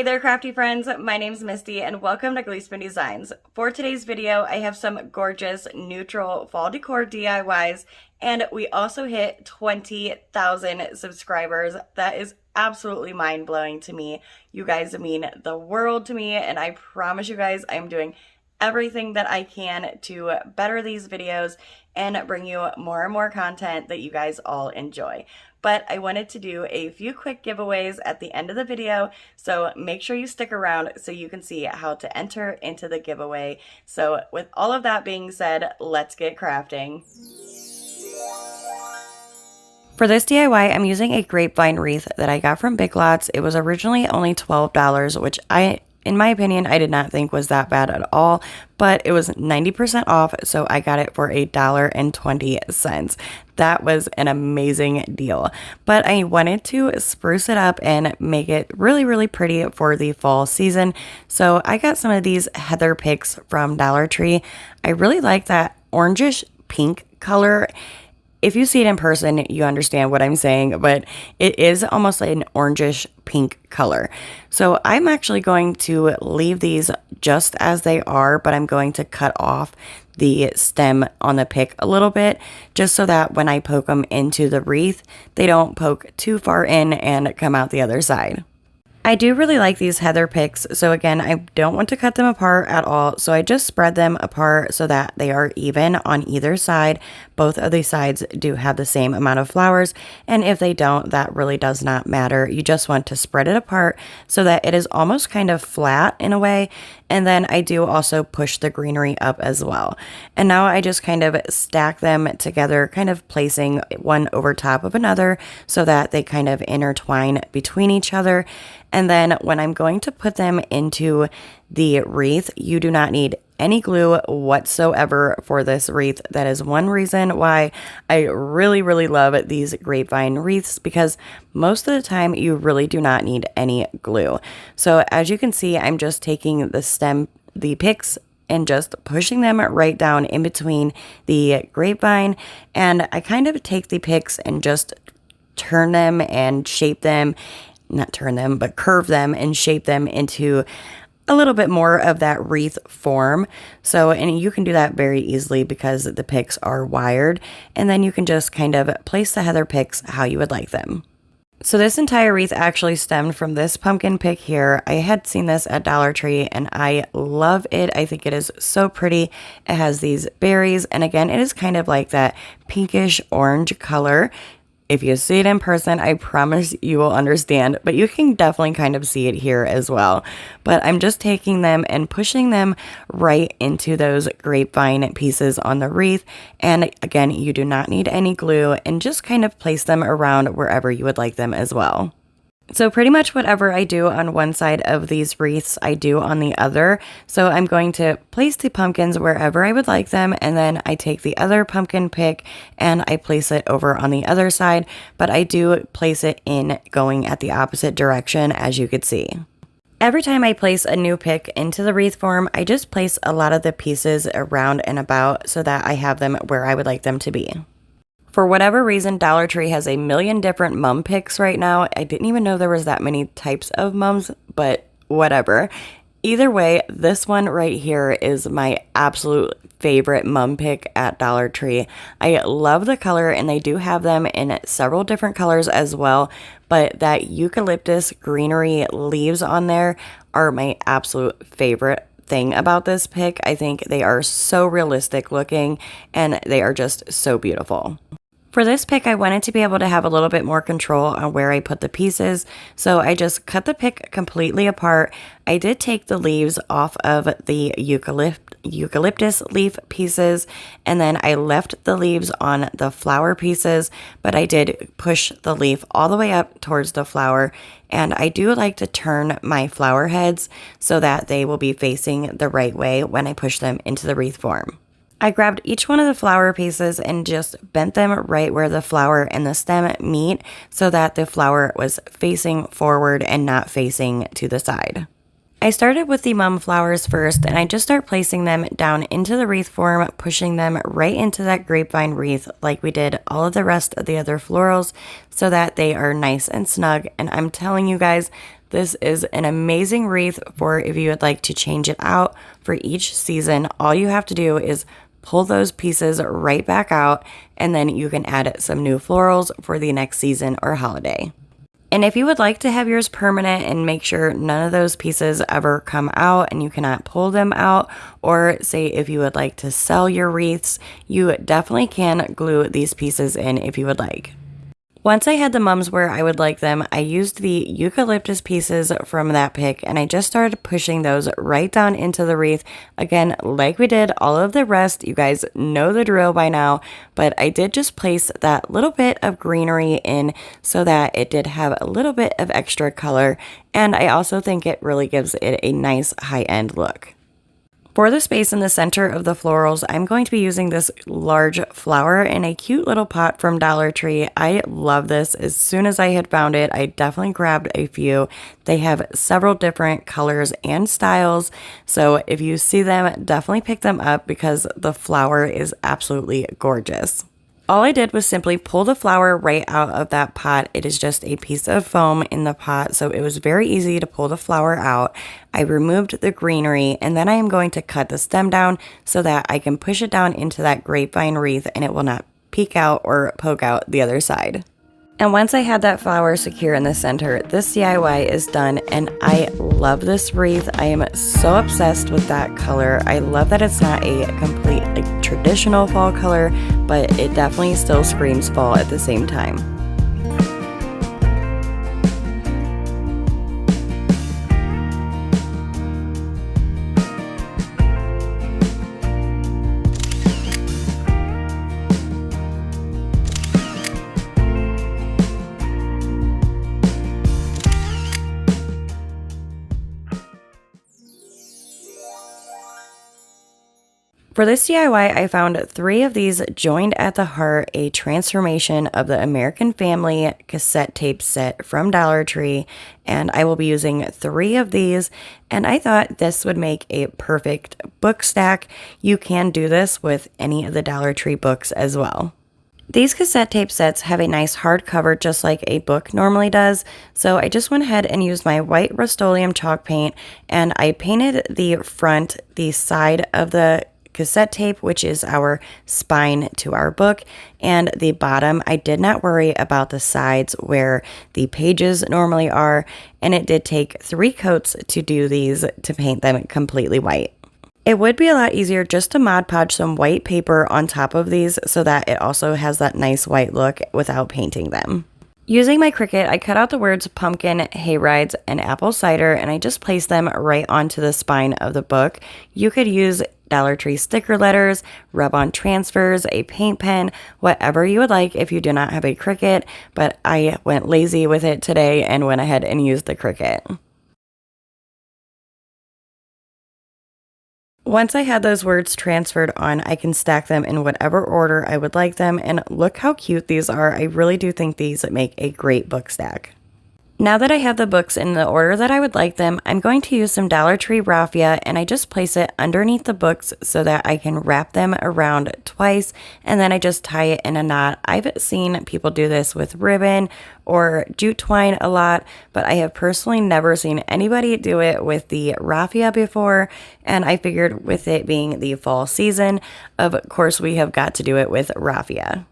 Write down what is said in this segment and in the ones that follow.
Hey there, crafty friends. My name's Misty and welcome to Gleespen Designs. For today's video, I have some gorgeous neutral fall decor DIYs, and we also hit 20,000 subscribers. That is absolutely mind-blowing to me. You guys mean the world to me, and I promise you guys I'm doing everything that I can to better these videos and bring you more and more content that you guys all enjoy. But I wanted to do a few quick giveaways at the end of the video, so make sure you stick around so you can see how to enter into the giveaway. So with all of that being said, let's get crafting. For this DIY, I'm using a grapevine wreath that I got from Big Lots. It was originally only $12, which in my opinion, I did not think was that bad at all, but it was 90% off, so I got it for $1.20. That was an amazing deal. But I wanted to spruce it up and make it really, really pretty for the fall season. So I got some of these heather picks from Dollar Tree. I really like that orangish pink color. If you see it in person, you understand what I'm saying, but it is almost like an orangish pink color. So I'm actually going to leave these just as they are, but I'm going to cut off the stem on the pick a little bit, just so that when I poke them into the wreath, they don't poke too far in and come out the other side. I do really like these heather picks, so again, I don't want to cut them apart at all, so I just spread them apart so that they are even on either side. Both of these sides do have the same amount of flowers, and if they don't, that really does not matter. You just want to spread it apart so that it is almost kind of flat in a way, and then I do also push the greenery up as well. And now I just kind of stack them together, kind of placing one over top of another so that they kind of intertwine between each other. And then when I'm going to put them into the wreath, you do not need any glue whatsoever for this wreath. That is one reason why I really, really love these grapevine wreaths, because most of the time you really do not need any glue. So as you can see, I'm just taking the picks, and just pushing them right down in between the grapevine. And I kind of take the picks and just turn them and shape them. Not turn them, but curve them and shape them into a little bit more of that wreath form. So, and you can do that very easily because the picks are wired, and then you can just kind of place the heather picks how you would like them. So this entire wreath actually stemmed from this pumpkin pick here. I had seen this at Dollar Tree and I love it. I think it is so pretty. It has these berries, and again, it is kind of like that pinkish orange color. If you see it in person, I promise you will understand, but you can definitely kind of see it here as well. But I'm just taking them and pushing them right into those grapevine pieces on the wreath. And again, you do not need any glue, and just kind of place them around wherever you would like them as well. So pretty much whatever I do on one side of these wreaths, I do on the other. So I'm going to place the pumpkins wherever I would like them, and then I take the other pumpkin pick and I place it over on the other side, but I do place it in going at the opposite direction, as you could see. Every time I place a new pick into the wreath form, I just place a lot of the pieces around and about so that I have them where I would like them to be. For whatever reason, Dollar Tree has a million different mum picks right now. I didn't even know there was that many types of mums, but whatever. Either way, this one right here is my absolute favorite mum pick at Dollar Tree. I love the color, and they do have them in several different colors as well, but that eucalyptus greenery leaves on there are my absolute favorite thing about this pick. I think they are so realistic looking, and they are just so beautiful. For this pick, I wanted to be able to have a little bit more control on where I put the pieces, so I just cut the pick completely apart. I did take the leaves off of the eucalyptus leaf pieces, and then I left the leaves on the flower pieces, but I did push the leaf all the way up towards the flower, and I do like to turn my flower heads so that they will be facing the right way when I push them into the wreath form. I grabbed each one of the flower pieces and just bent them right where the flower and the stem meet so that the flower was facing forward and not facing to the side. I started with the mum flowers first, and I just start placing them down into the wreath form, pushing them right into that grapevine wreath like we did all of the rest of the other florals so that they are nice and snug. And I'm telling you guys, this is an amazing wreath for if you would like to change it out for each season. All you have to do is pull those pieces right back out, and then you can add some new florals for the next season or holiday. And if you would like to have yours permanent and make sure none of those pieces ever come out and you cannot pull them out, or say if you would like to sell your wreaths, you definitely can glue these pieces in if you would like. Once I had the mums where I would like them, I used the eucalyptus pieces from that pick, and I just started pushing those right down into the wreath. Again, like we did all of the rest, you guys know the drill by now, but I did just place that little bit of greenery in so that it did have a little bit of extra color, and I also think it really gives it a nice high-end look. For the space in the center of the florals, I'm going to be using this large flower in a cute little pot from Dollar Tree. I love this. As soon as I had found it, I definitely grabbed a few. They have several different colors and styles, so if you see them, definitely pick them up because the flower is absolutely gorgeous. All I did was simply pull the flower right out of that pot. It is just a piece of foam in the pot, so it was very easy to pull the flower out. I removed the greenery, and then I am going to cut the stem down so that I can push it down into that grapevine wreath and it will not peek out or poke out the other side. And once I had that flower secure in the center, this DIY is done, and I love this wreath. I am so obsessed with that color. I love that it's not a complete traditional fall color, but it definitely still screams fall at the same time. For this DIY, I found 3 of these joined at the heart, a transformation of the American Family cassette tape set from Dollar Tree, and I will be using 3 of these, and I thought this would make a perfect book stack. You can do this with any of the Dollar Tree books as well. These cassette tape sets have a nice hardcover just like a book normally does, so I just went ahead and used my white Rust-Oleum chalk paint, and I painted the side of the cassette tape, which is our spine to our book, and the bottom. I did not worry about the sides where the pages normally are, and it did take 3 coats to do these to paint them completely white. It would be a lot easier just to Mod Podge some white paper on top of these so that it also has that nice white look without painting them. Using my Cricut, I cut out the words pumpkin, hayrides, and apple cider, and I just placed them right onto the spine of the book. You could use Dollar Tree sticker letters, rub-on transfers, a paint pen, whatever you would like if you do not have a Cricut, but I went lazy with it today and went ahead and used the Cricut. Once I had those words transferred on, I can stack them in whatever order I would like them, and look how cute these are. I really do think these make a great book stack. Now that I have the books in the order that I would like them, I'm going to use some Dollar Tree raffia, and I just place it underneath the books so that I can wrap them around twice, and then I just tie it in a knot. I've seen people do this with ribbon or jute twine a lot, but I have personally never seen anybody do it with the raffia before, and I figured with it being the fall season, of course we have got to do it with raffia.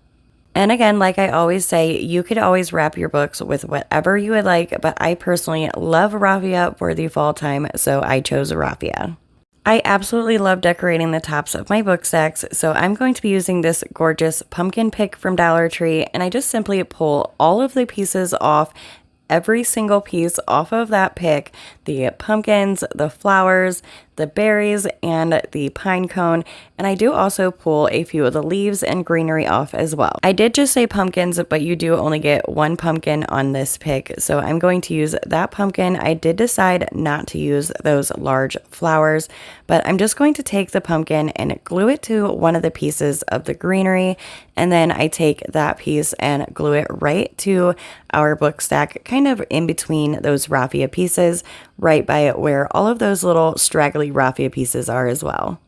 And again, like I always say, you could always wrap your books with whatever you would like, but I personally love raffia for the fall time, so I chose raffia. I absolutely love decorating the tops of my book stacks, so I'm going to be using this gorgeous pumpkin pick from Dollar Tree, and I just simply pull all of the pieces off, every single piece off of that pick, the pumpkins, the flowers, the berries, and the pine cone, and I do also pull a few of the leaves and greenery off as well. I did just say pumpkins, but you do only get 1 pumpkin on this pick, so I'm going to use that pumpkin. I did decide not to use those large flowers, but I'm just going to take the pumpkin and glue it to one of the pieces of the greenery, and then I take that piece and glue it right to our book stack, kind of in between those raffia pieces, right by where all of those little straggly raffia pieces are as well.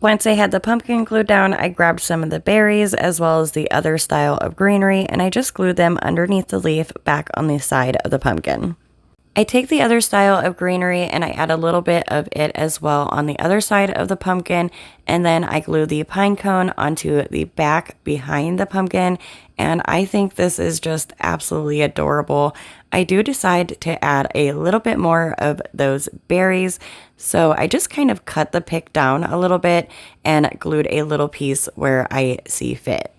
Once I had the pumpkin glued down, I grabbed some of the berries as well as the other style of greenery, and I just glued them underneath the leaf back on the side of the pumpkin. I take the other style of greenery and I add a little bit of it as well on the other side of the pumpkin, and then I glue the pine cone onto the back behind the pumpkin, and I think this is just absolutely adorable. I do decide to add a little bit more of those berries, so I just kind of cut the pick down a little bit and glued a little piece where I see fit.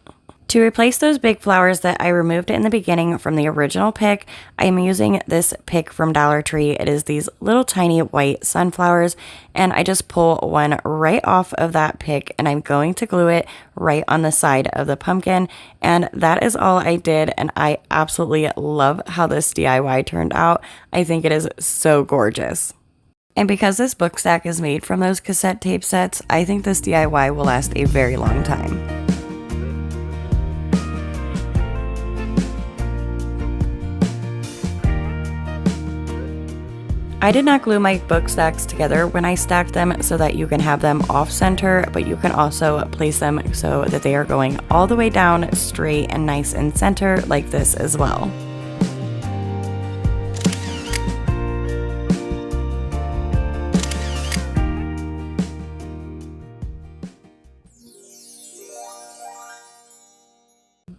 To replace those big flowers that I removed in the beginning from the original pick, I am using this pick from Dollar Tree. It is these little tiny white sunflowers, and I just pull one right off of that pick and I'm going to glue it right on the side of the pumpkin, and that is all I did, and I absolutely love how this DIY turned out. I think it is so gorgeous. And because this book stack is made from those cassette tape sets, I think this DIY will last a very long time. I did not glue my book stacks together when I stacked them so that you can have them off center, but you can also place them so that they are going all the way down straight and nice and center like this as well.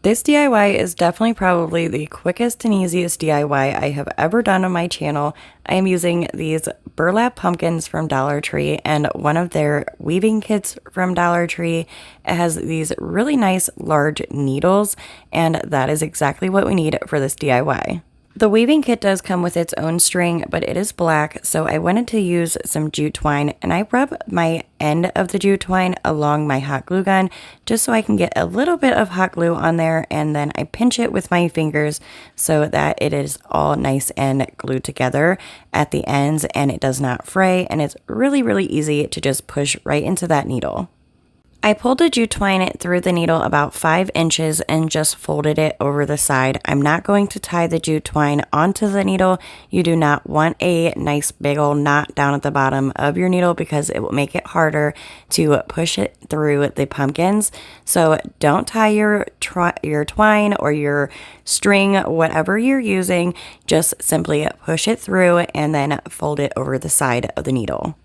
This DIY is definitely probably the quickest and easiest DIY I have ever done on my channel. I am using these burlap pumpkins from Dollar Tree and one of their weaving kits from Dollar Tree. It has these really nice large needles, and that is exactly what we need for this DIY. The weaving kit does come with its own string, but it is black, so I wanted to use some jute twine, and I rub my end of the jute twine along my hot glue gun just so I can get a little bit of hot glue on there, and then I pinch it with my fingers so that it is all nice and glued together at the ends and it does not fray, and it's really, really easy to just push right into that needle. I pulled the jute twine through the needle about 5 inches and just folded it over the side. I'm not going to tie the jute twine onto the needle. You do not want a nice big old knot down at the bottom of your needle because it will make it harder to push it through the pumpkins. So don't tie your twine or your string, whatever you're using, just simply push it through and then fold it over the side of the needle.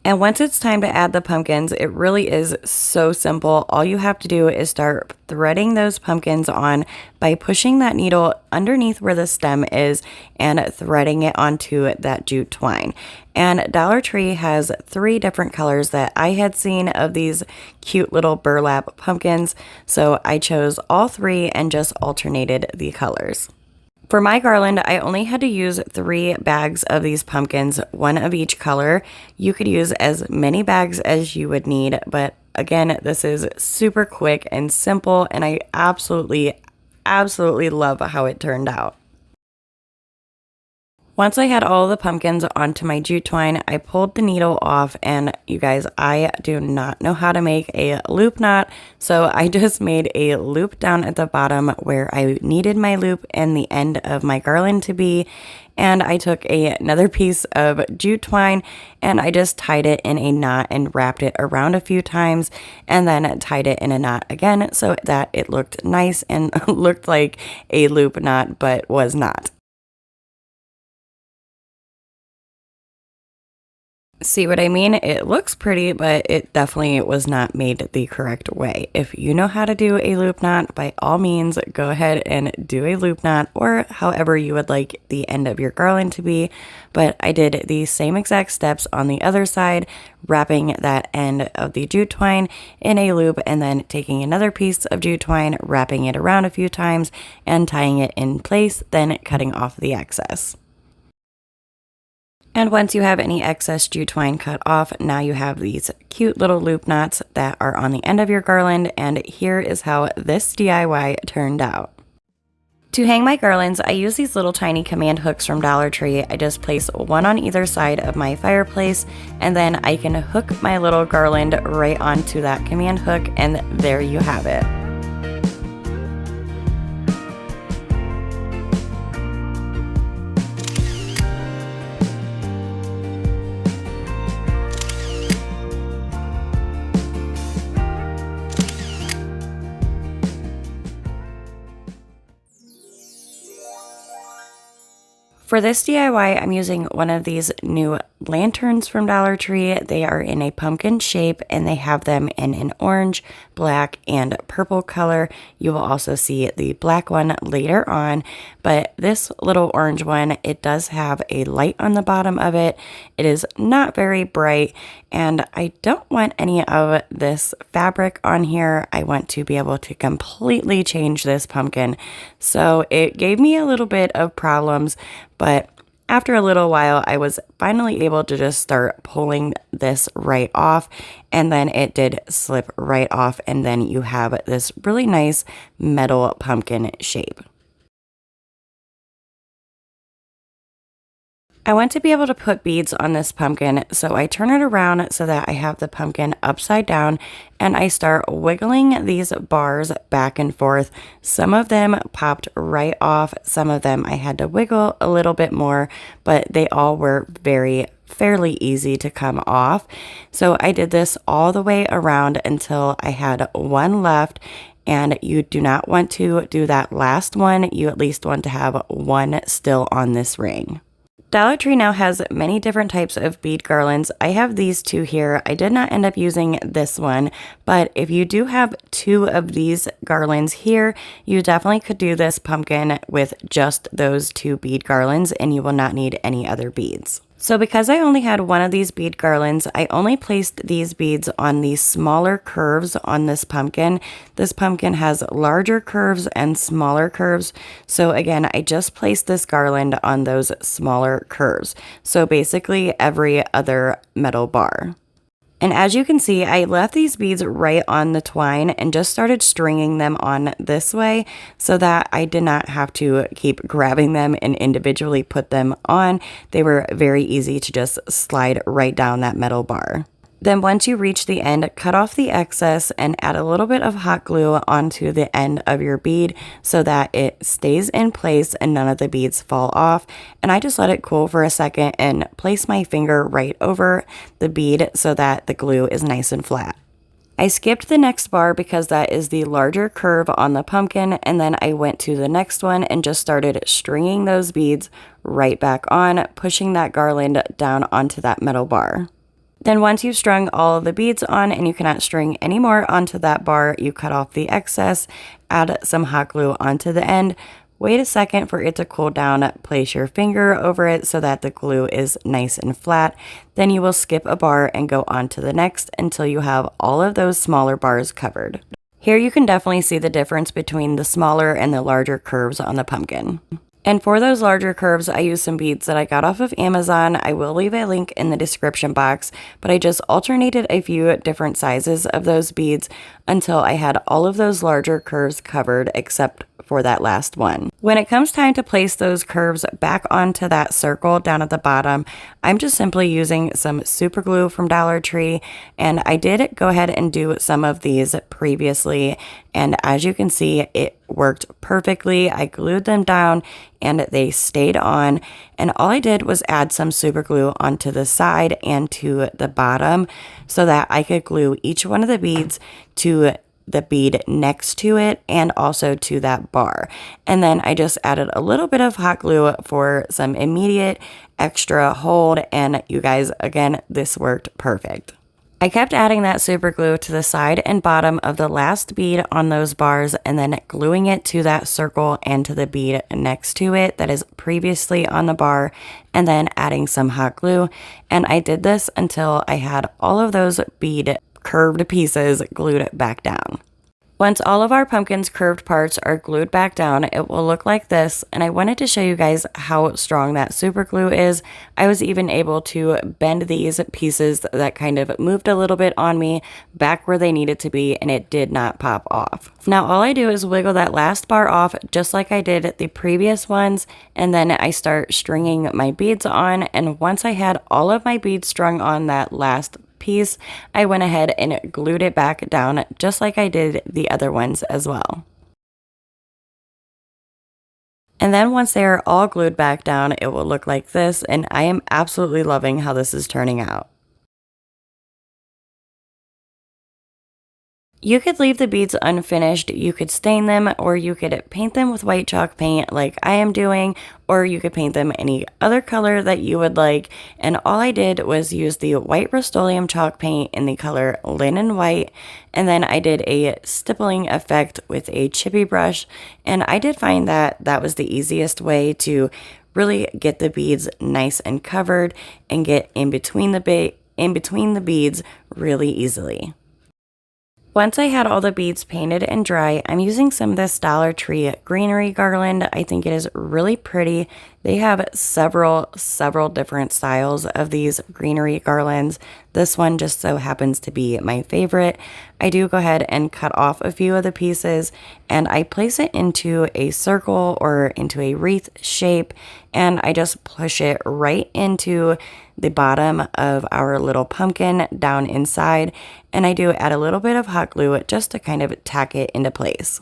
And once it's time to add the pumpkins, it really is so simple. All you have to do is start threading those pumpkins on by pushing that needle underneath where the stem is and threading it onto that jute twine. And Dollar Tree has 3 different colors that I had seen of these cute little burlap pumpkins, so I chose all 3 and just alternated the colors. For my garland, I only had to use 3 bags of these pumpkins, 1 of each color. You could use as many bags as you would need, but again, this is super quick and simple, and I absolutely love how it turned out. Once I had all the pumpkins onto my jute twine, I pulled the needle off, and you guys, I do not know how to make a loop knot, so I just made a loop down at the bottom where I needed my loop and the end of my garland to be, and I took another piece of jute twine and I just tied it in a knot and wrapped it around a few times and then tied it in a knot again so that it looked nice and looked like a loop knot but was not. See what I mean? It looks pretty, but it definitely was not made the correct way. If you know how to do a loop knot, by all means, go ahead and do a loop knot or however you would like the end of your garland to be. But I did the same exact steps on the other side, wrapping that end of the jute twine in a loop and then taking another piece of jute twine, wrapping it around a few times and tying it in place, then cutting off the excess. And once you have any excess jute twine cut off, now you have these cute little loop knots that are on the end of your garland, and here is how this DIY turned out. To hang my garlands, I use these little tiny command hooks from Dollar Tree. I just place one on either side of my fireplace, and then I can hook my little garland right onto that command hook, and there you have it. For this DIY, I'm using one of these new lanterns from Dollar Tree. They are in a pumpkin shape and they have them in an orange, black, and purple color. You will also see the black one later on, but this little orange one, it does have a light on the bottom of it. It is not very bright, and I don't want any of this fabric on here. I want to be able to completely change this pumpkin. So it gave me a little bit of problems, but after a little while, I was finally able to just start pulling this right off, and then it did slip right off, and then you have this really nice metal pumpkin shape. I want to be able to put beads on this pumpkin, so I turn it around so that I have the pumpkin upside down, and I start wiggling these bars back and forth. Some of them popped right off, some of them I had to wiggle a little bit more, but they all were fairly easy to come off. So I did this all the way around until I had one left, and you do not want to do that last one. You at least want to have one still on this ring. Dollar Tree now has many different types of bead garlands. I have these two here. I did not end up using this one, but if you do have two of these garlands here, you definitely could do this pumpkin with just those two bead garlands and you will not need any other beads. So because I only had one of these bead garlands, I only placed these beads on the smaller curves on this pumpkin. This pumpkin has larger curves and smaller curves. So again, I just placed this garland on those smaller curves. So basically every other metal bar. And as you can see, I left these beads right on the twine and just started stringing them on this way so that I did not have to keep grabbing them and individually put them on. They were very easy to just slide right down that metal bar. Then once you reach the end, cut off the excess and add a little bit of hot glue onto the end of your bead so that it stays in place and none of the beads fall off. And I just let it cool for a second and place my finger right over the bead so that the glue is nice and flat. I skipped the next bar because that is the larger curve on the pumpkin, and then I went to the next one and just started stringing those beads right back on, pushing that garland down onto that metal bar. Then once you've strung all of the beads on and you cannot string any more onto that bar, you cut off the excess, add some hot glue onto the end, wait a second for it to cool down, place your finger over it so that the glue is nice and flat. Then you will skip a bar and go on to the next until you have all of those smaller bars covered. Here you can definitely see the difference between the smaller and the larger curves on the pumpkin. And for those larger curves, I used some beads that I got off of Amazon. I will leave a link in the description box, but I just alternated a few different sizes of those beads until I had all of those larger curves covered except for that last one. When it comes time to place those curves back onto that circle down at the bottom, I'm just simply using some super glue from Dollar Tree, and I did go ahead and do some of these previously, and as you can see, it worked perfectly. I glued them down and they stayed on, and all I did was add some super glue onto the side and to the bottom so that I could glue each one of the beads to the bead next to it and also to that bar. And then I just added a little bit of hot glue for some immediate extra hold, and you guys, again, this worked perfect. I kept adding that super glue to the side and bottom of the last bead on those bars and then gluing it to that circle and to the bead next to it that is previously on the bar, and then adding some hot glue. And I did this until I had all of those bead curved pieces glued back down. Once all of our pumpkin's curved parts are glued back down, it will look like this, and I wanted to show you guys how strong that super glue is. I was even able to bend these pieces that kind of moved a little bit on me back where they needed to be, and it did not pop off. Now all I do is wiggle that last bar off just like I did the previous ones, and then I start stringing my beads on, and once I had all of my beads strung on that last piece, I went ahead and glued it back down just like I did the other ones as well. And then once they are all glued back down, it will look like this, and I am absolutely loving how this is turning out. You could leave the beads unfinished, you could stain them, or you could paint them with white chalk paint like I am doing, or you could paint them any other color that you would like. And all I did was use the white Rust-Oleum chalk paint in the color Linen White, and then I did a stippling effect with a chippy brush, and I did find that that was the easiest way to really get the beads nice and covered and get in between the beads really easily. Once I had all the beads painted and dry, I'm using some of this Dollar Tree greenery garland. I think it is really pretty. They have several different styles of these greenery garlands. This one just so happens to be my favorite. I do go ahead and cut off a few of the pieces and I place it into a circle or into a wreath shape, and I just push it right into the bottom of our little pumpkin down inside, and I do add a little bit of hot glue just to kind of tack it into place.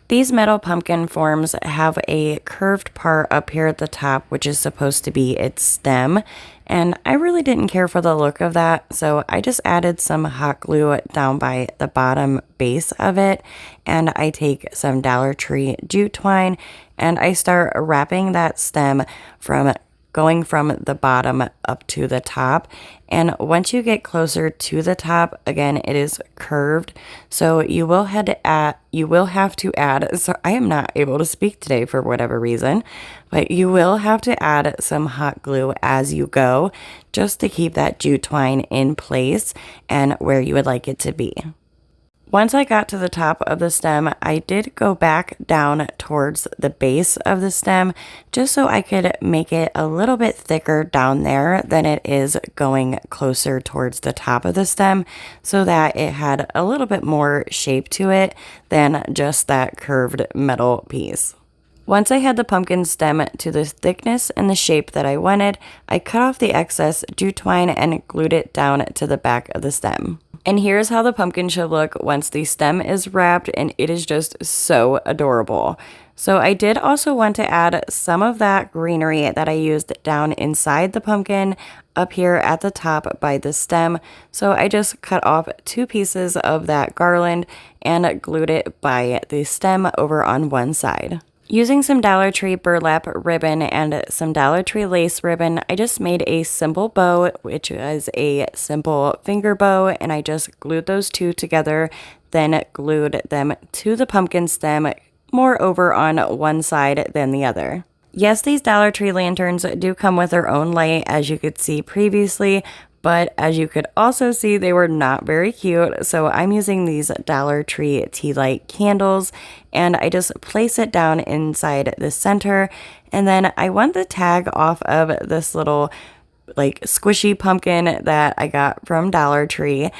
These metal pumpkin forms have a curved part up here at the top, which is supposed to be its stem, and I really didn't care for the look of that, so I just added some hot glue down by the bottom base of it, and I take some Dollar Tree jute twine, and I start wrapping that stem from going from the bottom up to the top. And once you get closer to the top, again, it is curved. So you will have to add, so I am not able to speak today for whatever reason, but you will have to add some hot glue as you go, just to keep that jute twine in place and where you would like it to be. Once I got to the top of the stem, I did go back down towards the base of the stem just so I could make it a little bit thicker down there than it is going closer towards the top of the stem, so that it had a little bit more shape to it than just that curved metal piece. Once I had the pumpkin stem to the thickness and the shape that I wanted, I cut off the excess jute twine and glued it down to the back of the stem. And here's how the pumpkin should look once the stem is wrapped, and it is just so adorable. So I did also want to add some of that greenery that I used down inside the pumpkin up here at the top by the stem. So I just cut off 2 pieces of that garland and glued it by the stem over on one side. Using some Dollar Tree burlap ribbon and some Dollar Tree lace ribbon, I just made a simple bow, which is a simple finger bow, and I just glued those 2 together, then glued them to the pumpkin stem, more over on one side than the other. Yes, these Dollar Tree lanterns do come with their own light, as you could see previously, but as you could also see, they were not very cute. So I'm using these Dollar Tree tea light candles, and I just place it down inside the center. And then I want the tag off of this little like squishy pumpkin that I got from Dollar Tree.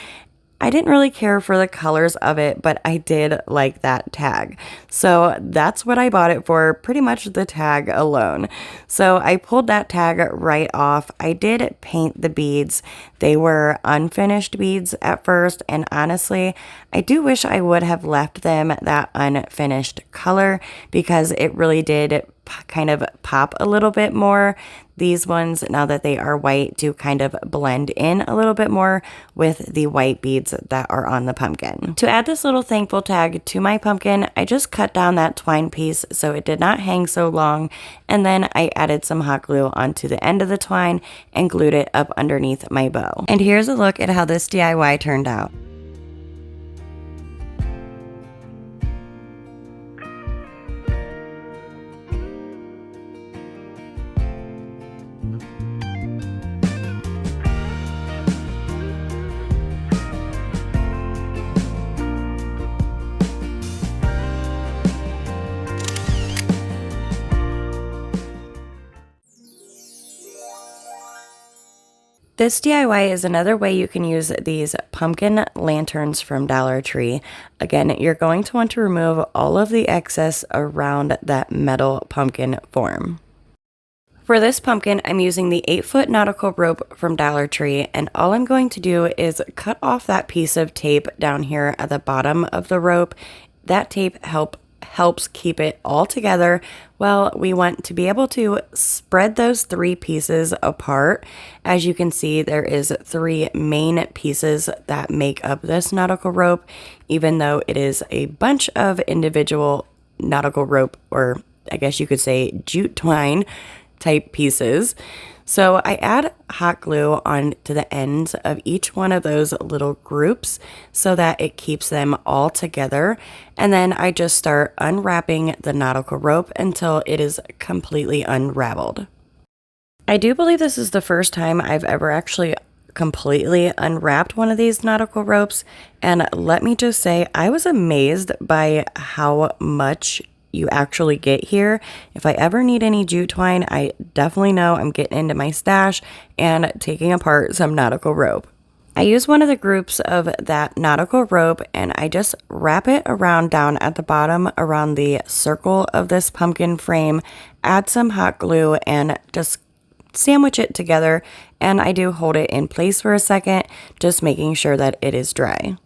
I didn't really care for the colors of it, but I did like that tag. So that's what I bought it for, pretty much the tag alone. So I pulled that tag right off. I did paint the beads. They were unfinished beads at first, and honestly, I do wish I would have left them that unfinished color because it really did kind of pop a little bit more. These ones, now that they are white, do kind of blend in a little bit more with the white beads that are on the pumpkin. To add this little thankful tag to my pumpkin, I just cut down that twine piece so it did not hang so long, and then I added some hot glue onto the end of the twine and glued it up underneath my bow. And here's a look at how this DIY turned out. This DIY is another way you can use these pumpkin lanterns from Dollar Tree. Again, you're going to want to remove all of the excess around that metal pumpkin form. For this pumpkin, I'm using the 8-foot nautical rope from Dollar Tree, and all I'm going to do is cut off that piece of tape down here at the bottom of the rope. That tape helps keep it all together, well, we want to be able to spread those 3 pieces apart. As you can see, there is 3 main pieces that make up this nautical rope, even though it is a bunch of individual nautical rope, or I guess you could say jute twine type pieces. So I add hot glue on to the ends of each one of those little groups so that it keeps them all together. And then I just start unwrapping the nautical rope until it is completely unraveled. I do believe this is the first time I've ever actually completely unwrapped one of these nautical ropes. And let me just say, I was amazed by how much you actually get here. If I ever need any jute twine, I definitely know I'm getting into my stash and taking apart some nautical rope. I use one of the groups of that nautical rope and I just wrap it around down at the bottom around the circle of this pumpkin frame, add some hot glue and just sandwich it together, and I do hold it in place for a second, just making sure that it is dry.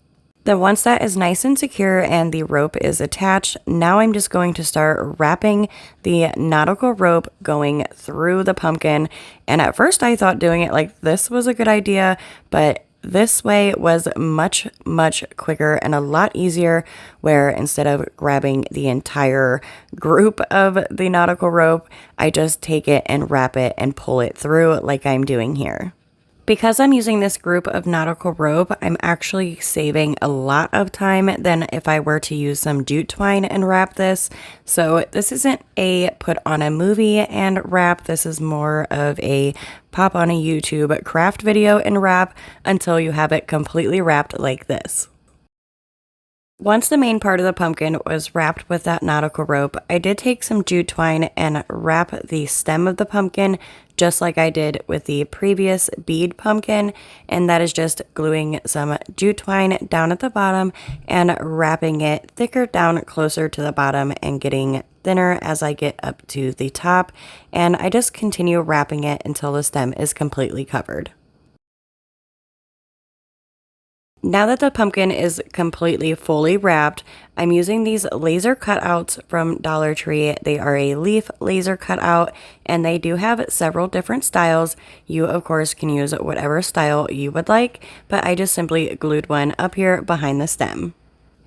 Then once that is nice and secure and the rope is attached, now I'm just going to start wrapping the nautical rope going through the pumpkin. And at first I thought doing it like this was a good idea, but this way was much, much quicker and a lot easier, where instead of grabbing the entire group of the nautical rope, I just take it and wrap it and pull it through like I'm doing here. Because I'm using this group of nautical rope, I'm actually saving a lot of time than if I were to use some jute twine and wrap this. So this isn't a put on a movie and wrap. This is more of a pop on a YouTube craft video and wrap until you have it completely wrapped like this. Once the main part of the pumpkin was wrapped with that nautical rope, I did take some jute twine and wrap the stem of the pumpkin just like I did with the previous bead pumpkin, and that is just gluing some jute twine down at the bottom and wrapping it thicker down closer to the bottom and getting thinner as I get up to the top, and I just continue wrapping it until the stem is completely covered. Now that the pumpkin is completely fully wrapped, I'm using these laser cutouts from Dollar Tree. They are a leaf laser cutout and they do have several different styles. You of course can use whatever style you would like, but I just simply glued one up here behind the stem.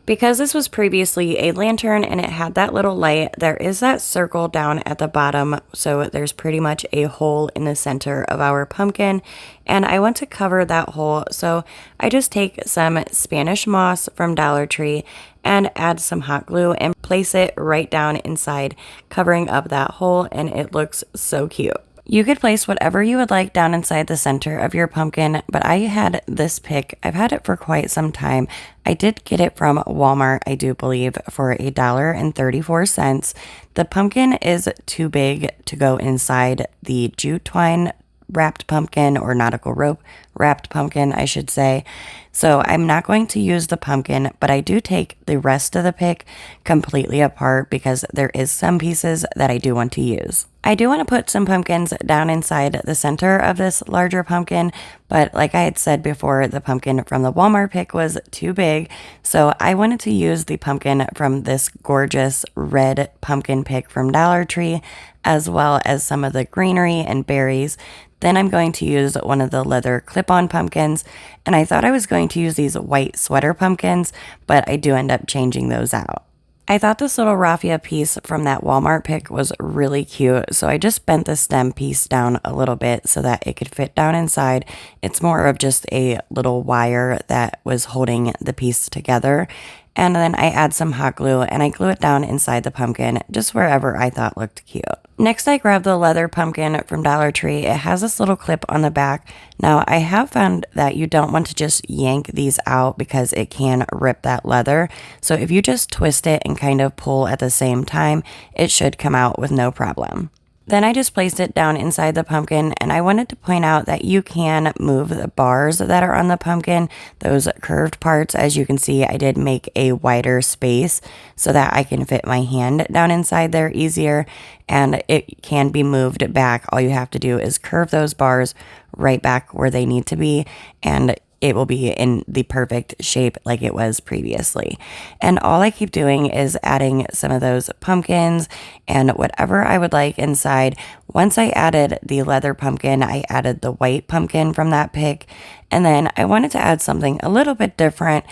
Because this was previously a lantern and it had that little light, there is that circle down at the bottom, so there's pretty much a hole in the center of our pumpkin, and I want to cover that hole, so I just take some Spanish moss from Dollar Tree and add some hot glue and place it right down inside, covering up that hole, and it looks so cute. You could place whatever you would like down inside the center of your pumpkin, but I had this pick. I've had it for quite some time. I did get it from Walmart, I do believe, for $1.34. The pumpkin is too big to go inside the jute twine wrapped pumpkin, or nautical rope wrapped pumpkin, I should say. So I'm not going to use the pumpkin, but I do take the rest of the pick completely apart because there is some pieces that I do want to use. I do want to put some pumpkins down inside the center of this larger pumpkin, but like I had said before, the pumpkin from the Walmart pick was too big, so I wanted to use the pumpkin from this gorgeous red pumpkin pick from Dollar Tree, as well as some of the greenery and berries. Then I'm going to use one of the leather clip-on pumpkins, and I thought I was going to use these white sweater pumpkins, but I do end up changing those out. I thought this little raffia piece from that Walmart pick was really cute, so I just bent the stem piece down a little bit so that it could fit down inside. It's more of just a little wire that was holding the piece together. And then I add some hot glue and I glue it down inside the pumpkin, just wherever I thought looked cute. Next, I grabbed the leather pumpkin from Dollar Tree. It has this little clip on the back. Now, I have found that you don't want to just yank these out because it can rip that leather. So if you just twist it and kind of pull at the same time, it should come out with no problem. Then I just placed it down inside the pumpkin, and I wanted to point out that you can move the bars that are on the pumpkin, those curved parts. As you can see, I did make a wider space so that I can fit my hand down inside there easier, and it can be moved back. All you have to do is curve those bars right back where they need to be, and it will be in the perfect shape like it was previously. And all I keep doing is adding some of those pumpkins and whatever I would like inside. Once I added the leather pumpkin, I added the white pumpkin from that pick. And then I wanted to add something a little bit different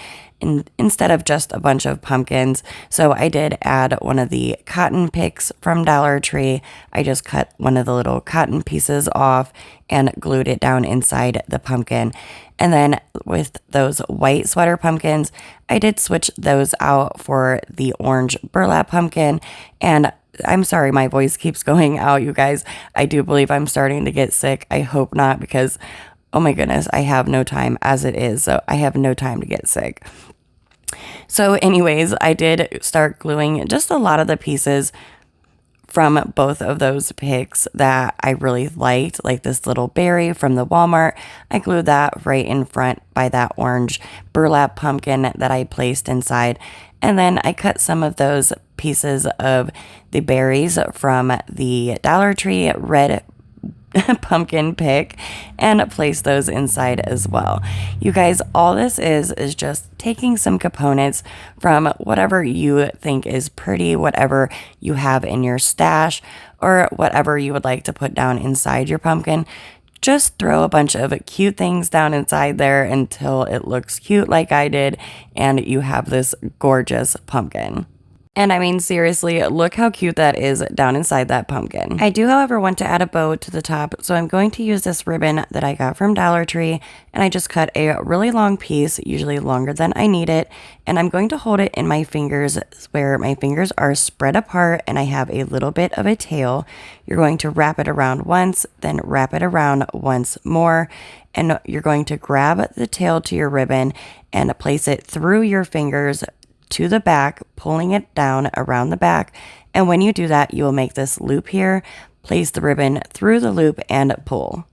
instead of just a bunch of pumpkins. So I did add one of the cotton picks from Dollar Tree. I just cut one of the little cotton pieces off and glued it down inside the pumpkin. And then with those white sweater pumpkins, I did switch those out for the orange burlap pumpkin. And I'm sorry, my voice keeps going out, you guys. I do believe I'm starting to get sick. I hope not, because oh my goodness, I have no time as it is. So I have no time to get sick. So anyways, I did start gluing just a lot of the pieces from both of those picks that I really liked, like this little berry from the Walmart. I glued that right in front by that orange burlap pumpkin that I placed inside. And then I cut some of those pieces of the berries from the Dollar Tree red pumpkin pick and place those inside as well. You guys, all this is just taking some components from whatever you think is pretty, whatever you have in your stash, or whatever you would like to put down inside your pumpkin. Just throw a bunch of cute things down inside there until it looks cute like I did, and you have this gorgeous pumpkin. And I mean, seriously, look how cute that is down inside that pumpkin. I do, however, want to add a bow to the top, so I'm going to use this ribbon that I got from Dollar Tree, and I just cut a really long piece, usually longer than I need it, and I'm going to hold it in my fingers where my fingers are spread apart and I have a little bit of a tail. You're going to wrap it around once, then wrap it around once more, and you're going to grab the tail to your ribbon and place it through your fingers to the back, pulling it down around the back. And when you do that, you will make this loop here. Place the ribbon through the loop and pull.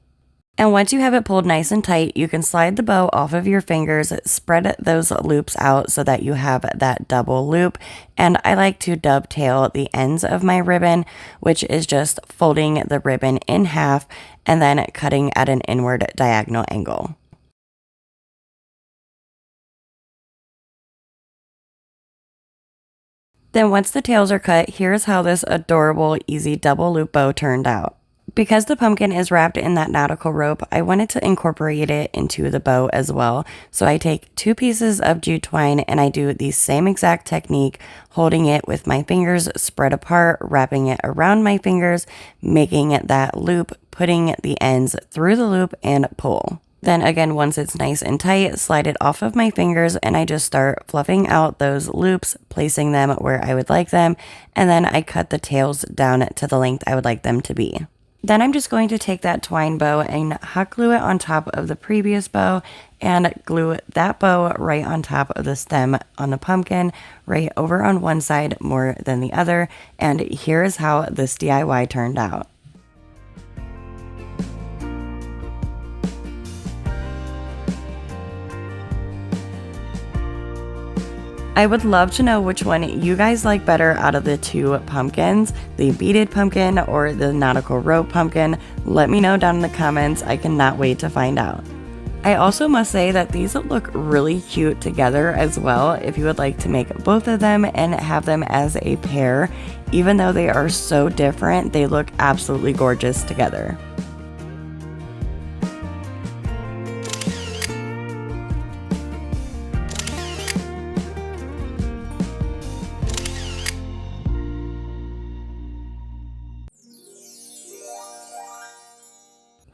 And once you have it pulled nice and tight, you can slide the bow off of your fingers, spread those loops out so that you have that double loop. And I like to dovetail the ends of my ribbon, which is just folding the ribbon in half and then cutting at an inward diagonal angle. Then once the tails are cut, here's how this adorable, easy double loop bow turned out. Because the pumpkin is wrapped in that nautical rope, I wanted to incorporate it into the bow as well. So I take 2 pieces of jute twine and I do the same exact technique, holding it with my fingers spread apart, wrapping it around my fingers, making it that loop, putting the ends through the loop and pull. Then again, once it's nice and tight, slide it off of my fingers and I just start fluffing out those loops, placing them where I would like them, and then I cut the tails down to the length I would like them to be. Then I'm just going to take that twine bow and hot glue it on top of the previous bow and glue that bow right on top of the stem on the pumpkin, right over on one side more than the other. And here is how this DIY turned out. I would love to know which one you guys like better out of the 2 pumpkins, the beaded pumpkin or the nautical rope pumpkin. Let me know down in the comments. I cannot wait to find out. I also must say that these look really cute together as well. If you would like to make both of them and have them as a pair, even though they are so different, they look absolutely gorgeous together.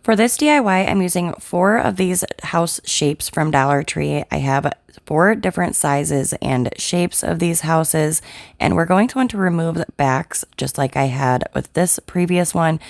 For this DIY, I'm using 4 of these house shapes from Dollar Tree. I have 4 different sizes and shapes of these houses, and we're going to want to remove the backs just like I had with this previous one.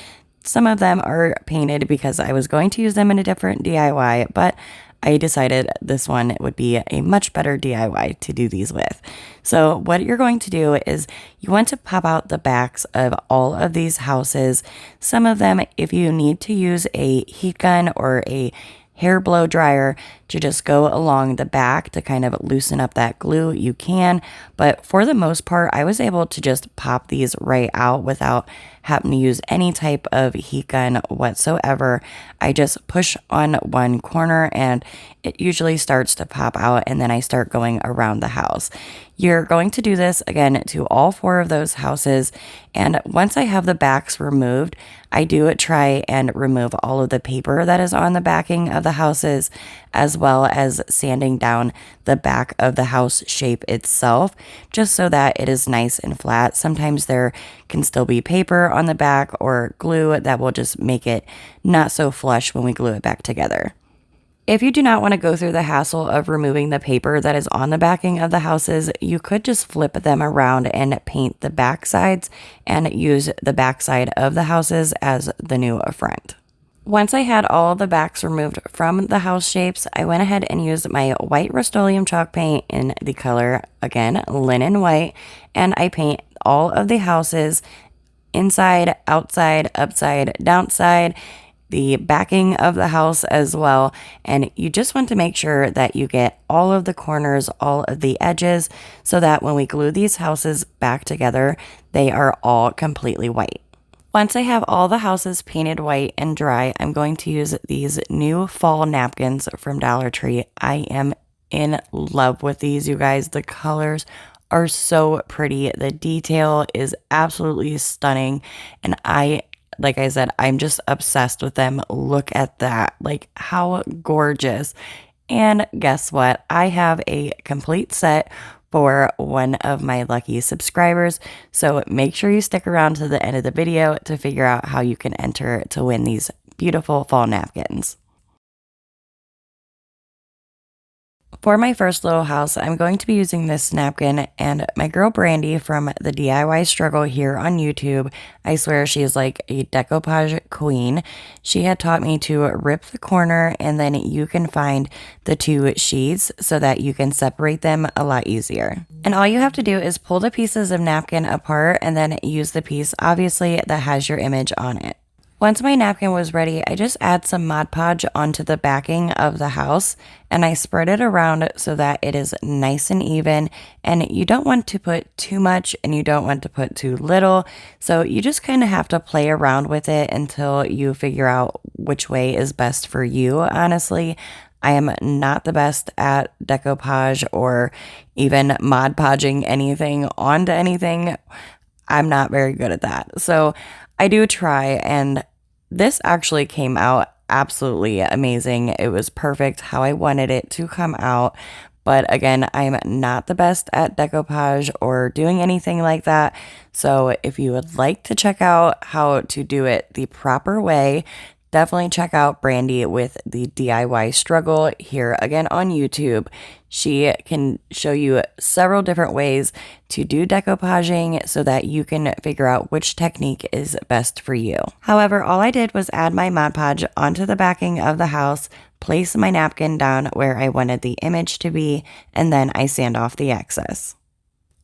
Some of them are painted because I was going to use them in a different DIY, but I decided this one would be a much better DIY to do these with. So what you're going to do is you want to pop out the backs of all of these houses. Some of them, if you need to use a heat gun or a hair blow dryer, to just go along the back to kind of loosen up that glue, you can. But for the most part, I was able to just pop these right out without having to use any type of heat gun whatsoever. I just push on one corner and it usually starts to pop out, and then I start going around the house. You're going to do this again to all 4 of those houses, and once I have the backs removed, I do try and remove all of the paper that is on the backing of the houses, as well as sanding down the back of the house shape itself, just so that it is nice and flat. Sometimes there can still be paper on the back or glue that will just make it not so flush when we glue it back together. If you do not want to go through the hassle of removing the paper that is on the backing of the houses, you could just flip them around and paint the back sides and use the back side of the houses as the new front. Once I had all the backs removed from the house shapes, I went ahead and used my white Rust-Oleum chalk paint in the color, again, linen white, and I paint all of the houses inside, outside, upside, downside, the backing of the house as well. And you just want to make sure that you get all of the corners, all of the edges, so that when we glue these houses back together, they are all completely white. Once I have all the houses painted white and dry, I'm going to use these new fall napkins from Dollar Tree. I am in love with these, you guys. The colors are so pretty. The detail is absolutely stunning. And like I said, I'm just obsessed with them. Look at that. Like, how gorgeous. And guess what? I have a complete set for one of my lucky subscribers. So make sure you stick around to the end of the video to figure out how you can enter to win these beautiful fall napkins. For my first little house, I'm going to be using this napkin, and my girl Brandi from the DIY Struggle here on YouTube, I swear she is like a decoupage queen. She had taught me to rip the corner, and then you can find the 2 sheets so that you can separate them a lot easier. And all you have to do is pull the pieces of napkin apart and then use the piece, obviously, that has your image on it. Once my napkin was ready, I just add some Mod Podge onto the backing of the house, and I spread it around so that it is nice and even, and you don't want to put too much and you don't want to put too little, so you just kind of have to play around with it until you figure out which way is best for you, honestly. I am not the best at decoupage or even Mod Podging anything onto anything. I'm not very good at that, so I do try, and this actually came out absolutely amazing. It was perfect how I wanted it to come out. But again, I'm not the best at decoupage or doing anything like that. So if you would like to check out how to do it the proper way, definitely check out Brandi with the DIY Struggle here again on YouTube. She can show you several different ways to do decoupaging so that you can figure out which technique is best for you. However, all I did was add my Mod Podge onto the backing of the house, place my napkin down where I wanted the image to be, and then I sand off the excess.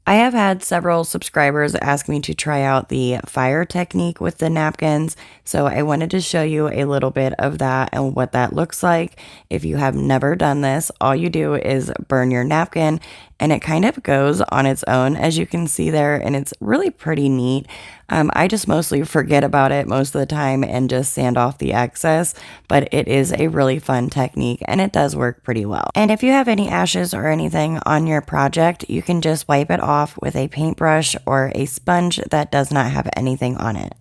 I have had several subscribers ask me to try out the fire technique with the napkins, so I wanted to show you a little bit of that and what that looks like. If you have never done this, all you do is burn your napkin, and it kind of goes on its own, as you can see there, and it's really pretty neat. I just mostly forget about it most of the time and just sand off the excess, but it is a really fun technique and it does work pretty well. And if you have any ashes or anything on your project, you can just wipe it off with a paintbrush or a sponge that does not have anything on it.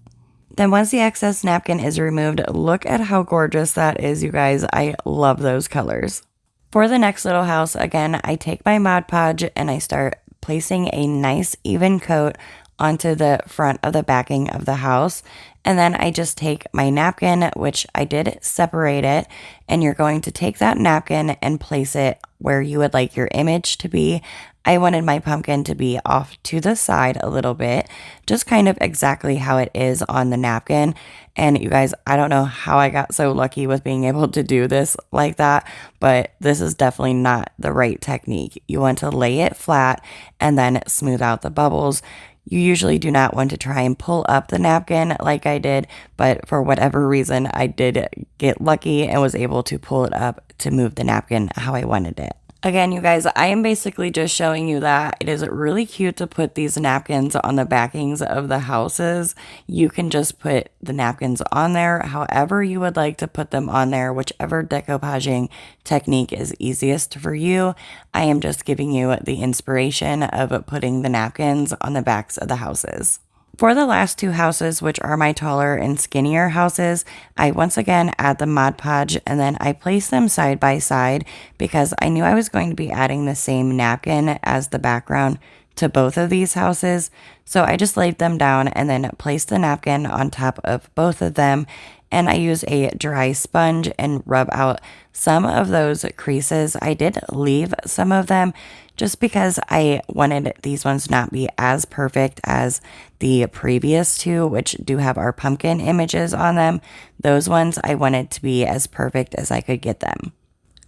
Then once the excess napkin is removed, look at how gorgeous that is, you guys. I love those colors. For the next little house, again, I take my Mod Podge and I start placing a nice even coat onto the front of the backing of the house. And then I just take my napkin, which I did separate it, and you're going to take that napkin and place it where you would like your image to be. I wanted my pumpkin to be off to the side a little bit, just kind of exactly how it is on the napkin. And you guys, I don't know how I got so lucky with being able to do this like that, but this is definitely not the right technique. You want to lay it flat and then smooth out the bubbles. You usually do not want to try and pull up the napkin like I did, but for whatever reason, I did get lucky and was able to pull it up to move the napkin how I wanted it. Again, you guys, I am basically just showing you that it is really cute to put these napkins on the backings of the houses. You can just put the napkins on there however you would like to put them on there, whichever decoupaging technique is easiest for you. I am just giving you the inspiration of putting the napkins on the backs of the houses. For the last two houses, which are my taller and skinnier houses, I once again add the Mod Podge and then I place them side by side because I knew I was going to be adding the same napkin as the background to both of these houses. So I just laid them down and then placed the napkin on top of both of them. And I use a dry sponge and rub out some of those creases. I did leave some of them just because I wanted these ones not be as perfect as the previous two, which do have our pumpkin images on them. Those ones I wanted to be as perfect as I could get them.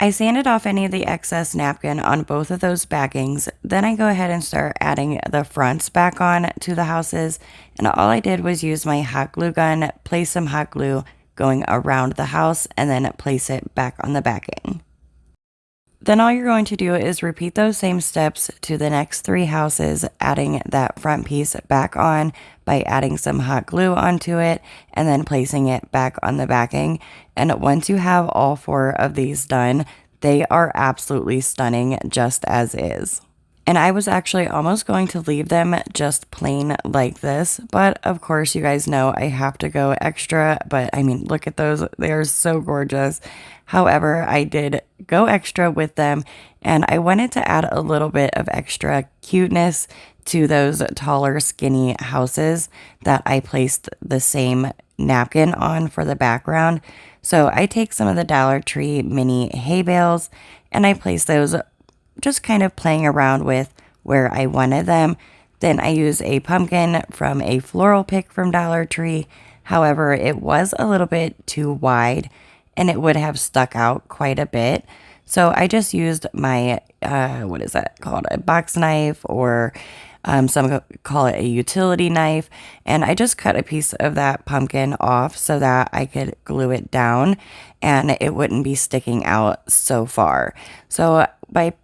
I sanded off any of the excess napkin on both of those backings. Then I go ahead and start adding the fronts back on to the houses. And all I did was use my hot glue gun, place some hot glue going around the house, and then place it back on the backing. Then all you're going to do is repeat those same steps to the next three houses, adding that front piece back on by adding some hot glue onto it and then placing it back on the backing. And once you have all four of these done, they are absolutely stunning just as is. And I was actually almost going to leave them just plain like this, but of course you guys know I have to go extra. But I mean, look at those, they're so gorgeous. However, I did go extra with them and I wanted to add a little bit of extra cuteness to those taller skinny houses that I placed the same napkin on for the background. So I take some of the Dollar Tree mini hay bales and I place those just kind of playing around with where I wanted them. Then I use a pumpkin from a floral pick from Dollar Tree. However, it was a little bit too wide and it would have stuck out quite a bit. So I just used my, what is that called? A box knife, or some call it a utility knife. And I just cut a piece of that pumpkin off so that I could glue it down and it wouldn't be sticking out so far. So by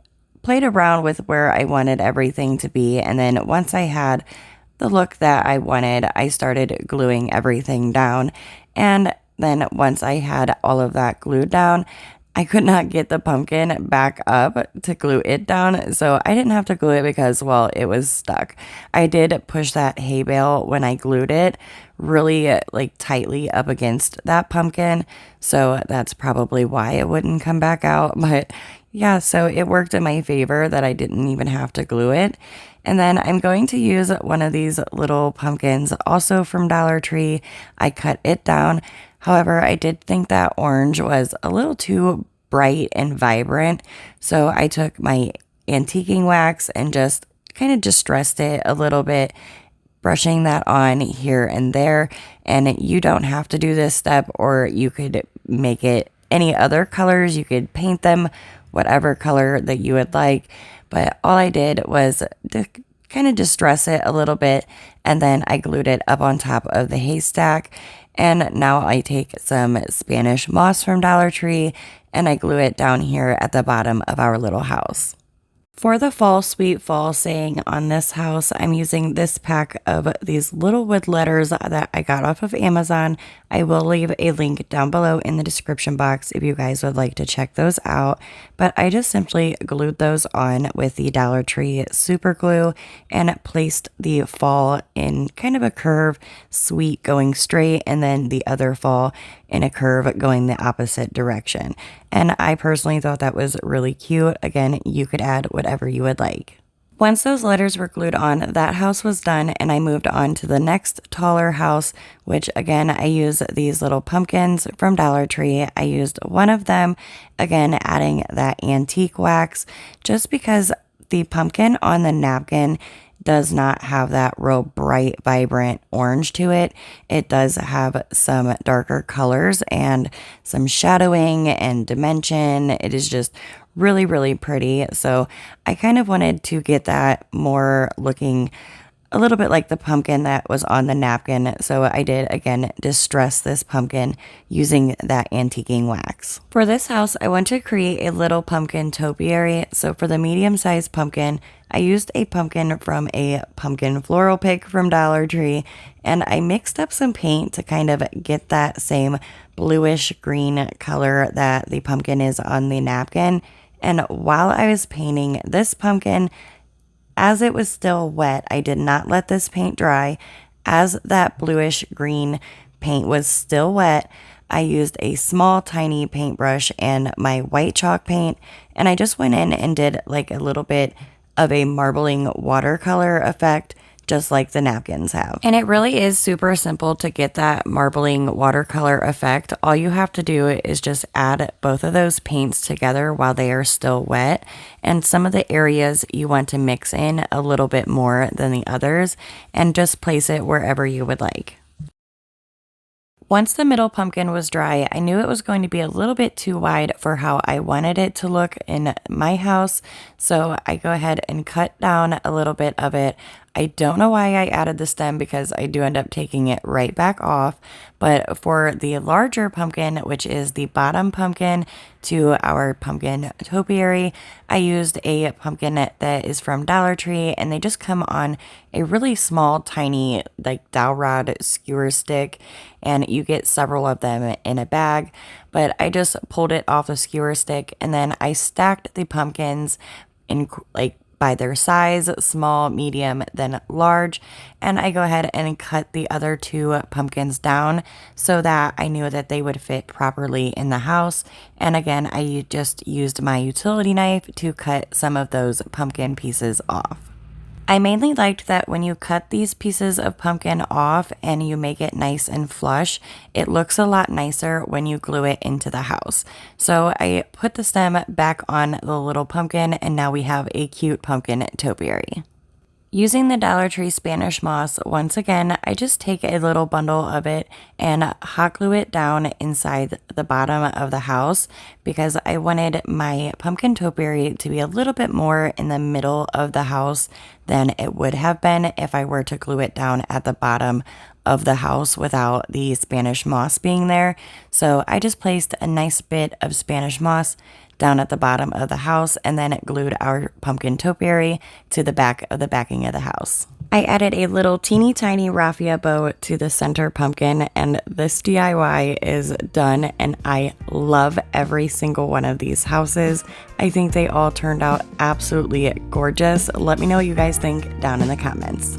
played around with where I wanted everything to be, and then once I had the look that I wanted, I started gluing everything down. And then once I had all of that glued down, I could not get the pumpkin back up to glue it down, so I didn't have to glue it because, well, it was stuck. I did push that hay bale when I glued it really like tightly up against that pumpkin, so that's probably why it wouldn't come back out. But yeah, so it worked in my favor that I didn't even have to glue it. And then I'm going to use one of these little pumpkins, also from Dollar Tree. I cut it down. However, I did think that orange was a little too bright and vibrant. So I took my antiquing wax and just kind of distressed it a little bit, brushing that on here and there. And you don't have to do this step, or you could make it any other colors. You could paint them whatever color that you would like. But all I did was to kind of distress it a little bit, and then I glued it up on top of the haystack. And now I take some Spanish moss from Dollar Tree and I glue it down here at the bottom of our little house. For the fall sweet fall saying on this house, I'm using this pack of these little wood letters that I got off of Amazon. I will leave a link down below in the description box if you guys would like to check those out. But I just simply glued those on with the Dollar Tree super glue and placed the fall in kind of a curve, sweet going straight, and then the other fall in a curve going the opposite direction. And I personally thought that was really cute. Again, you could add whatever you would like. Once those letters were glued on, that house was done, and I moved on to the next taller house, which again, I use these little pumpkins from Dollar Tree. I used one of them, again, adding that antique wax, just because the pumpkin on the napkin does not have that real bright, vibrant orange to it. It does have some darker colors and some shadowing and dimension. It is just really, really pretty. So I kind of wanted to get that more looking a little bit like the pumpkin that was on the napkin. So I did, again, distress this pumpkin using that antiquing wax. For this house, I want to create a little pumpkin topiary. So for the medium-sized pumpkin, I used a pumpkin from a pumpkin floral pick from Dollar Tree, and I mixed up some paint to kind of get that same bluish green color that the pumpkin is on the napkin. And while I was painting this pumpkin, as it was still wet, I did not let this paint dry. As that bluish green paint was still wet, I used a small tiny paintbrush and my white chalk paint, and I just went in and did like a little bit of a marbling watercolor effect, just like the napkins have. And it really is super simple to get that marbling watercolor effect. All you have to do is just add both of those paints together while they are still wet. And some of the areas you want to mix in a little bit more than the others, and just place it wherever you would like. Once the middle pumpkin was dry, I knew it was going to be a little bit too wide for how I wanted it to look in my house. So I go ahead and cut down a little bit of it. I don't know why I added the stem because I do end up taking it right back off. But for the larger pumpkin, which is the bottom pumpkin to our pumpkin topiary, I used a pumpkin that is from Dollar Tree, and they just come on a really small, tiny, like dowel rod skewer stick, and you get several of them in a bag. But I just pulled it off the skewer stick, and then I stacked the pumpkins in like by their size, small, medium, then large. And I go ahead and cut the other two pumpkins down so that I knew that they would fit properly in the house. And again, I just used my utility knife to cut some of those pumpkin pieces off. I mainly liked that when you cut these pieces of pumpkin off and you make it nice and flush, it looks a lot nicer when you glue it into the house. So I put the stem back on the little pumpkin, and now we have a cute pumpkin topiary. Using the Dollar Tree Spanish moss, once again, I just take a little bundle of it and hot glue it down inside the bottom of the house because I wanted my pumpkin topiary to be a little bit more in the middle of the house than it would have been if I were to glue it down at the bottom of the house without the Spanish moss being there. So I just placed a nice bit of Spanish moss down at the bottom of the house and then glued our pumpkin topiary to the back of the backing of the house. I added a little teeny tiny raffia bow to the center pumpkin, and this DIY is done, and I love every single one of these houses. I think they all turned out absolutely gorgeous. Let me know what you guys think down in the comments.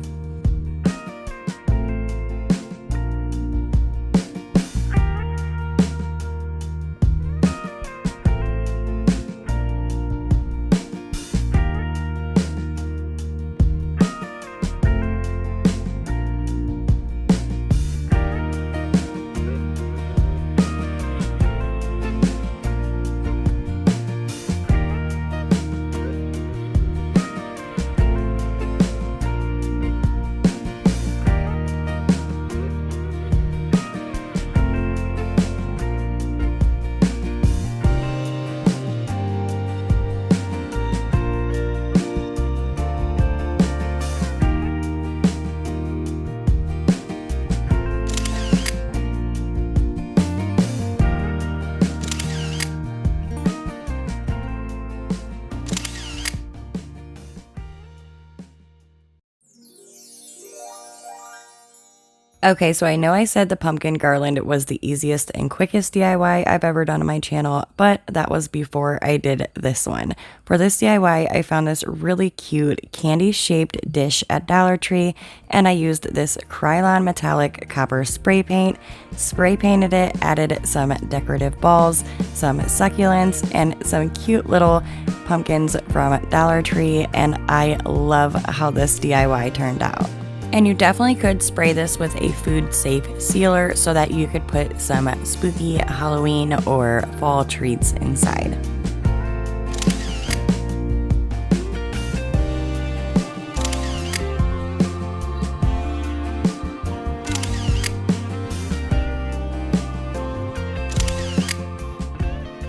Okay, so I know I said the pumpkin garland was the easiest and quickest DIY I've ever done on my channel, but that was before I did this one. For this DIY, I found this really cute candy-shaped dish at Dollar Tree, and I used this Krylon metallic copper spray paint, spray painted it, added some decorative balls, some succulents, and some cute little pumpkins from Dollar Tree, and I love how this DIY turned out. And you definitely could spray this with a food safe sealer so that you could put some spooky Halloween or fall treats inside.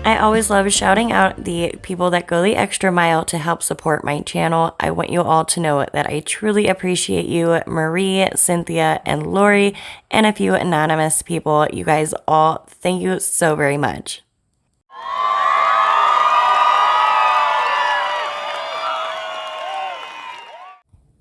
I I always love shouting out the people that go the extra mile to help support my channel. I want you all to know that I truly appreciate you, Marie, Cynthia, and Lori, and a few anonymous people. You guys all, thank you so very much.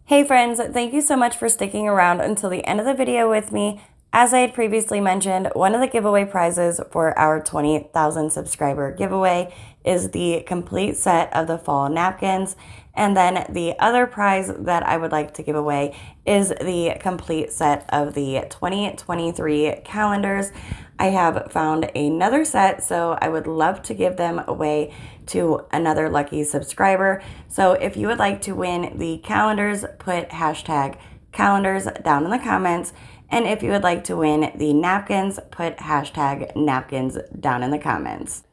Hey friends, thank you so much for sticking around until the end of the video with me. As I had previously mentioned, one of the giveaway prizes for our 20,000 subscriber giveaway is the complete set of the fall napkins. And then the other prize that I would like to give away is the complete set of the 2023 calendars. I have found another set, so I would love to give them away to another lucky subscriber. So if you would like to win the calendars, put hashtag calendars down in the comments. And if you would like to win the napkins, put hashtag napkins down in the comments.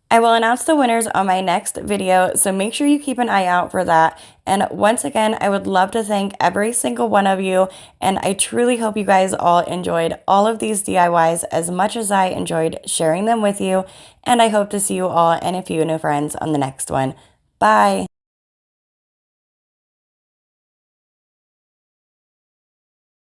I will announce the winners on my next video, so make sure you keep an eye out for that. And once again, I would love to thank every single one of you, and I truly hope you guys all enjoyed all of these DIYs as much as I enjoyed sharing them with you, and I hope to see you all and a few new friends on the next one. Bye!